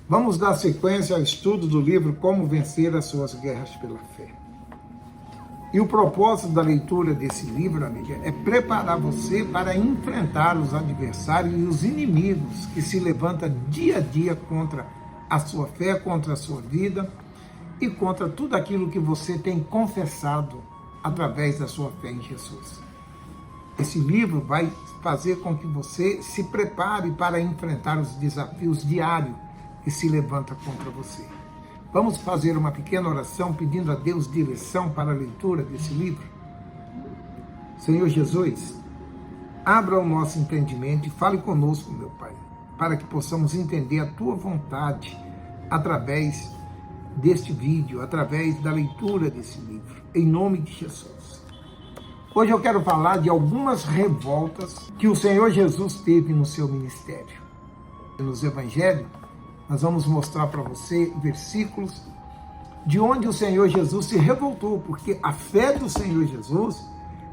Vamos dar sequência ao estudo do livro Como Vencer as Suas Guerras pela Fé. E o propósito da leitura desse livro, amiga, é preparar você para enfrentar os adversários e os inimigos que se levantam dia a dia contra a sua fé, contra a sua vida e contra tudo aquilo que você tem confessado através da sua fé em Jesus. Esse livro vai fazer com que você se prepare para enfrentar os desafios diários que se levantam contra você. Vamos fazer uma pequena oração pedindo a Deus direção para a leitura desse livro? Senhor Jesus, abra o nosso entendimento e fale conosco, meu Pai, para que possamos entender a Tua vontade através deste vídeo, através da leitura desse livro, em nome de Jesus. Hoje eu quero falar de algumas revoltas que o Senhor Jesus teve no seu ministério. Nos evangelhos, nós vamos mostrar para você versículos de onde o Senhor Jesus se revoltou, porque a fé do Senhor Jesus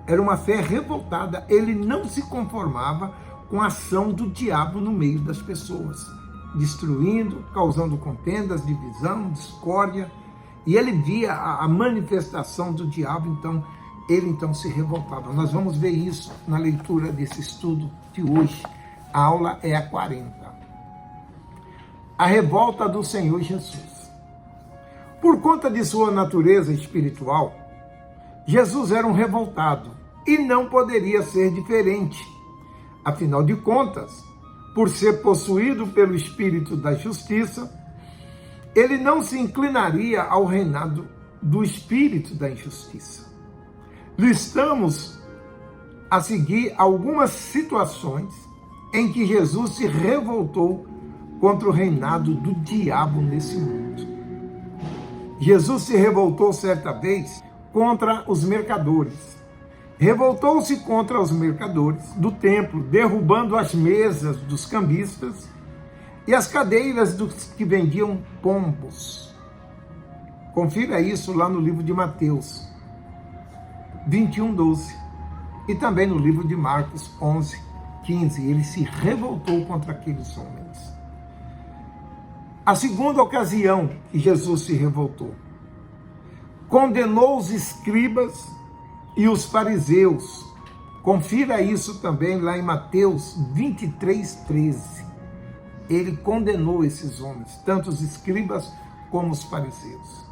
era uma fé revoltada. Ele não se conformava com a ação do diabo no meio das pessoas, destruindo, causando contendas, divisão, discórdia, e ele via a manifestação do diabo, ele se revoltava. Nós vamos ver isso na leitura desse estudo de hoje. A aula é a 40. A revolta do Senhor Jesus. Por conta de sua natureza espiritual, Jesus era um revoltado e não poderia ser diferente. Afinal de contas, por ser possuído pelo Espírito da Justiça, ele não se inclinaria ao reinado do Espírito da Injustiça. Listamos a seguir algumas situações em que Jesus se revoltou contra o reinado do diabo nesse mundo. Jesus se revoltou certa vez contra os mercadores. Revoltou-se contra os mercadores do templo, derrubando as mesas dos cambistas e as cadeiras dos que vendiam pombos. Confira isso lá no livro de Mateus 21:12 e também no livro de Marcos 11:15. Ele se revoltou contra aqueles homens. A segunda ocasião que Jesus se revoltou, condenou os escribas e os fariseus. Confira isso também lá em Mateus 23:13. Ele condenou esses homens, tanto os escribas como os fariseus.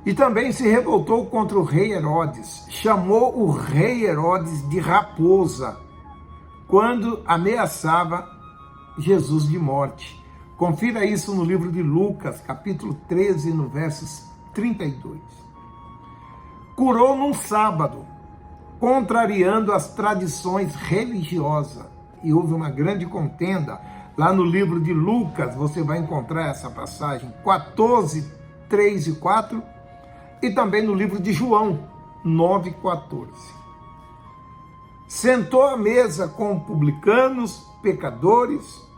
E também se revoltou contra o rei Herodes. Chamou o rei Herodes de raposa quando ameaçava Jesus de morte. Confira isso no livro de Lucas, capítulo 13, no versos 32. Curou num sábado, contrariando as tradições religiosas. E houve uma grande contenda. Lá no livro de Lucas, você vai encontrar essa passagem, 14, 3 e 4. E também no livro de João, 9:14. Sentou à mesa com publicanos, pecadores.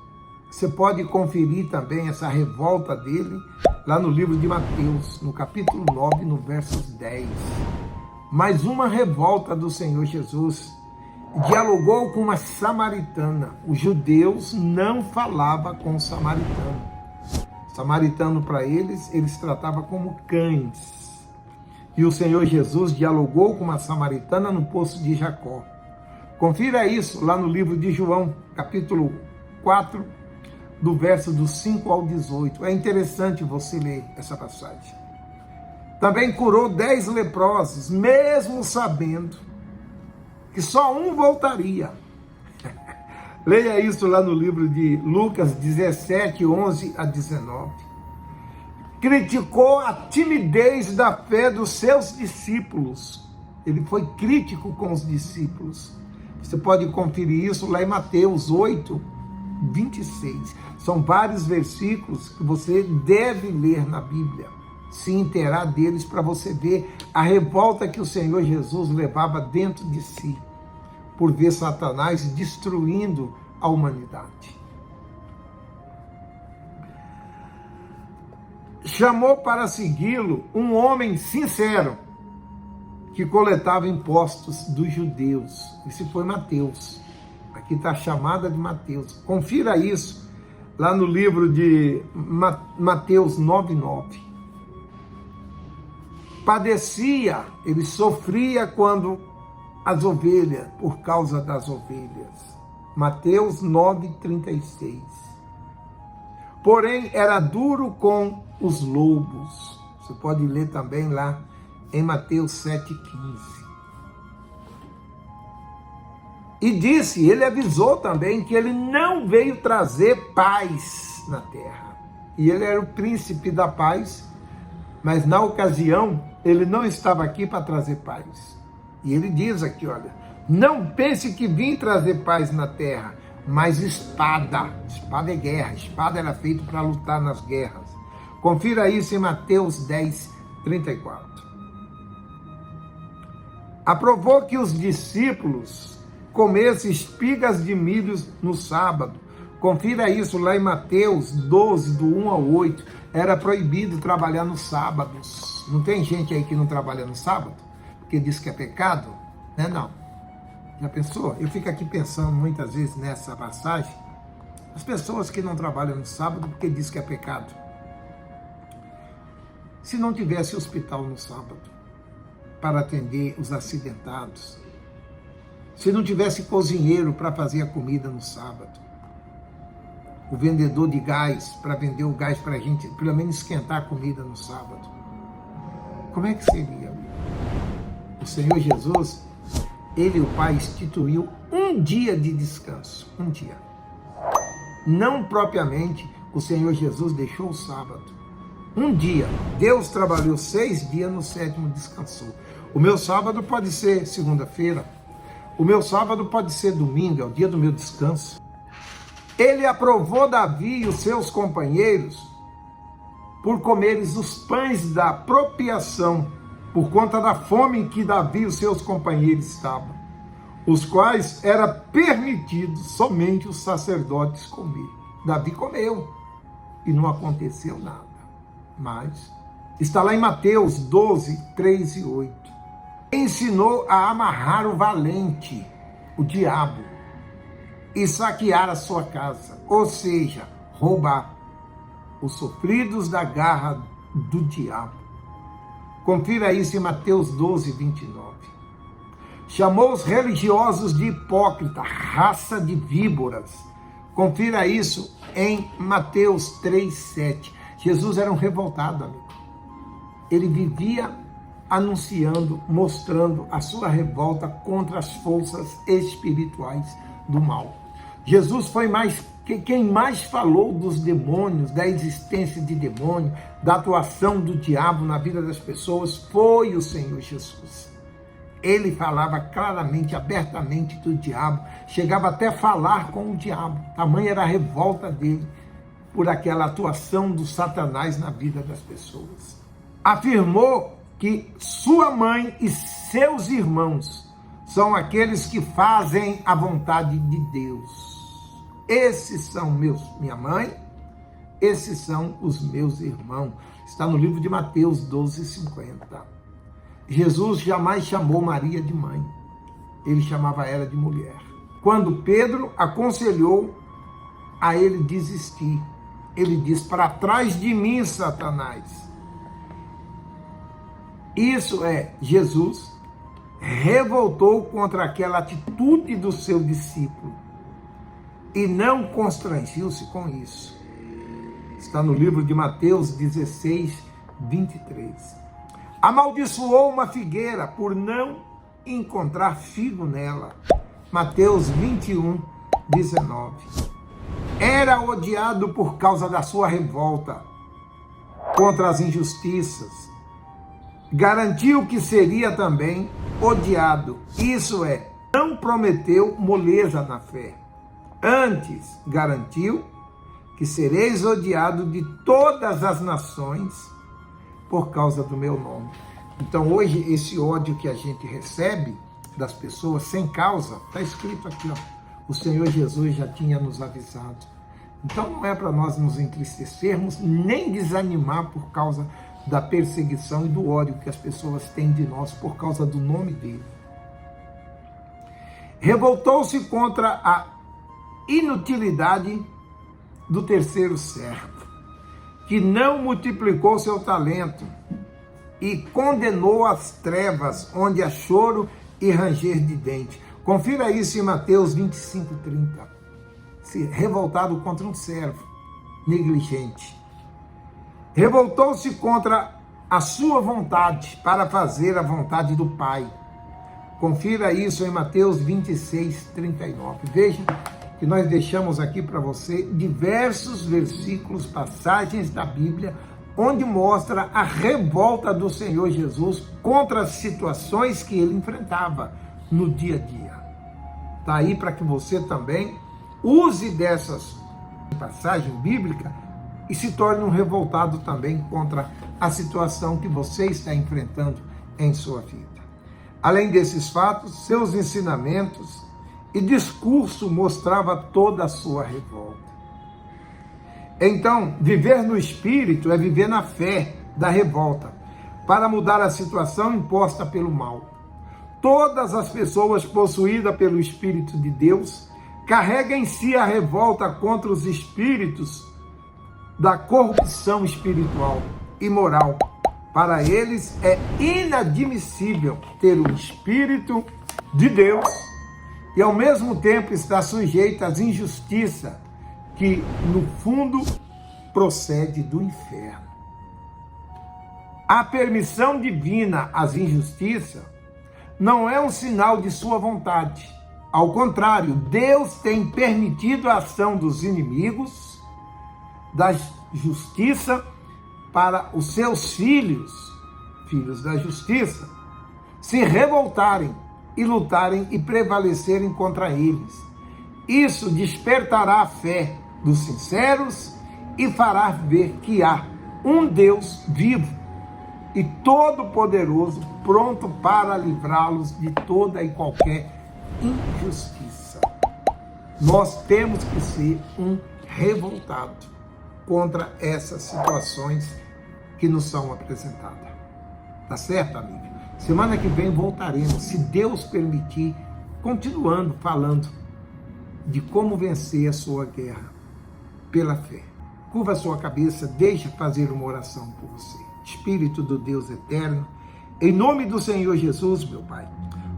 Você pode conferir também essa revolta dele lá no livro de Mateus, no capítulo 9, no versos 10. Mais uma revolta do Senhor Jesus. Dialogou com uma samaritana. Os judeus não falavam com o samaritano. Samaritano, para eles tratavam como cães. E o Senhor Jesus dialogou com uma samaritana no poço de Jacó. Confira isso lá no livro de João, capítulo 4, do verso do 5 ao 18. É interessante você ler essa passagem. Também curou 10 leprosos, mesmo sabendo que só um voltaria. Leia isso lá no livro de Lucas 17, 11 a 19. Criticou a timidez da fé dos seus discípulos. Ele foi crítico com os discípulos. Você pode conferir isso lá em Mateus 8, 26. São vários versículos que você deve ler na Bíblia, se inteirar deles para você ver a revolta que o Senhor Jesus levava dentro de si, por ver Satanás destruindo a humanidade. Chamou para segui-lo um homem sincero, que coletava impostos dos judeus. Esse foi Mateus. Aqui está a chamada de Mateus. Confira isso lá no livro de Mateus 9:9. Padecia, ele sofria quando as ovelhas, por causa das ovelhas. Mateus 9:36. Porém, era duro com os lobos. Você pode ler também lá em Mateus 7:15. E disse, ele avisou também que ele não veio trazer paz na terra. E ele era o príncipe da paz, mas na ocasião ele não estava aqui para trazer paz. E ele diz aqui, olha, não pense que vim trazer paz na terra, mas espada. Espada é guerra, espada era feita para lutar nas guerras. Confira isso em Mateus 10:34. Aprovou que os discípulos comessem espigas de milho no sábado. Confira isso lá em Mateus 12, do 1 ao 8. Era proibido trabalhar nos sábados. Não tem gente aí que não trabalha no sábado? Porque diz que é pecado? Né? Não. Já pensou? Eu fico aqui pensando muitas vezes nessa passagem. As pessoas que não trabalham no sábado porque diz que é pecado. Se não tivesse hospital no sábado para atender os acidentados, se não tivesse cozinheiro para fazer a comida no sábado, o vendedor de gás para vender o gás para a gente, pelo menos esquentar a comida no sábado, como é que seria? O Senhor Jesus, ele e o Pai instituiu um dia de descanso, um dia. Não propriamente o Senhor Jesus deixou o sábado. Um dia, Deus trabalhou 6 dias, no 7º descansou. O meu sábado pode ser segunda-feira, o meu sábado pode ser domingo, é o dia do meu descanso. Ele aprovou Davi e os seus companheiros por comeres os pães da apropriação, por conta da fome em que Davi e os seus companheiros estavam, os quais era permitido somente os sacerdotes comer. Davi comeu e não aconteceu nada. Mas está lá em Mateus 12, 3 e 8. Ensinou a amarrar o valente, o diabo, e saquear a sua casa, ou seja, roubar os sofridos da garra do diabo. Confira isso em Mateus 12, 29. Chamou os religiosos de hipócrita, raça de víboras. Confira isso em Mateus 3, 7. Jesus era um revoltado, amigo. Ele vivia anunciando, mostrando a sua revolta contra as forças espirituais do mal. Jesus foi quem mais falou dos demônios, da existência de demônio, da atuação do diabo na vida das pessoas, foi o Senhor Jesus. Ele falava claramente, abertamente do diabo, chegava até a falar com o diabo. Tamanha era a revolta dele por aquela atuação do Satanás na vida das pessoas. Afirmou que sua mãe e seus irmãos são aqueles que fazem a vontade de Deus. Esses são minha mãe, esses são os meus irmãos. Está no livro de Mateus 12, 50. Jesus jamais chamou Maria de mãe. Ele chamava ela de mulher. Quando Pedro aconselhou a ele desistir, ele diz, para trás de mim, Satanás. Isso é, Jesus revoltou contra aquela atitude do seu discípulo e não constrangiu-se com isso. Está no livro de Mateus 16, 23. Amaldiçoou uma figueira por não encontrar figo nela. Mateus 21, 19. Era odiado por causa da sua revolta contra as injustiças. Garantiu que seria também odiado. Isso é, não prometeu moleza na fé. Antes, garantiu que sereis odiado de todas as nações por causa do meu nome. Então hoje esse ódio que a gente recebe das pessoas sem causa, está escrito aqui, ó. O Senhor Jesus já tinha nos avisado. Então não é para nós nos entristecermos, nem desanimar por causa da perseguição e do ódio que as pessoas têm de nós por causa do nome dele. Revoltou-se contra a inutilidade do terceiro servo, que não multiplicou seu talento e condenou as trevas, onde há choro e ranger de dente. Confira isso em Mateus 25:30. Revoltado contra um servo negligente. Revoltou-se contra a sua vontade para fazer a vontade do Pai. Confira isso em Mateus 26:39. Veja que nós deixamos aqui para você diversos versículos, passagens da Bíblia, onde mostra a revolta do Senhor Jesus contra as situações que ele enfrentava no dia a dia. Está aí para que você também use dessas passagens bíblicas e se torne um revoltado também contra a situação que você está enfrentando em sua vida. Além desses fatos, seus ensinamentos e discurso mostrava toda a sua revolta. Então, viver no Espírito é viver na fé da revolta, para mudar a situação imposta pelo mal. Todas as pessoas possuídas pelo Espírito de Deus carregam em si a revolta contra os espíritos da corrupção espiritual e moral. Para eles é inadmissível ter o Espírito de Deus e ao mesmo tempo estar sujeito às injustiças que no fundo procede do inferno. A permissão divina às injustiças não é um sinal de sua vontade. Ao contrário, Deus tem permitido a ação dos inimigos da justiça para os seus filhos da justiça, se revoltarem e lutarem e prevalecerem contra eles. Isso despertará a fé dos sinceros e fará ver que há um Deus vivo e todo-poderoso, pronto para livrá-los de toda e qualquer injustiça. Nós temos que ser um revoltado contra essas situações que nos são apresentadas. Tá certo, amigo? Semana que vem voltaremos, se Deus permitir, continuando falando de como vencer a sua guerra pela fé. Curva a sua cabeça, deixa fazer uma oração por você. Espírito do Deus eterno, em nome do Senhor Jesus, meu Pai,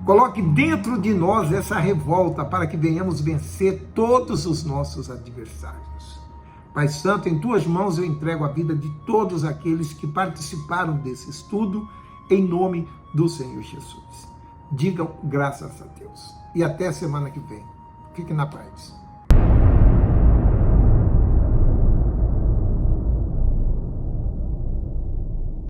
coloque dentro de nós essa revolta para que venhamos vencer todos os nossos adversários. Pai Santo, em Tuas mãos eu entrego a vida de todos aqueles que participaram desse estudo, em nome do Senhor Jesus. Digam graças a Deus. E até semana que vem. Fique na paz.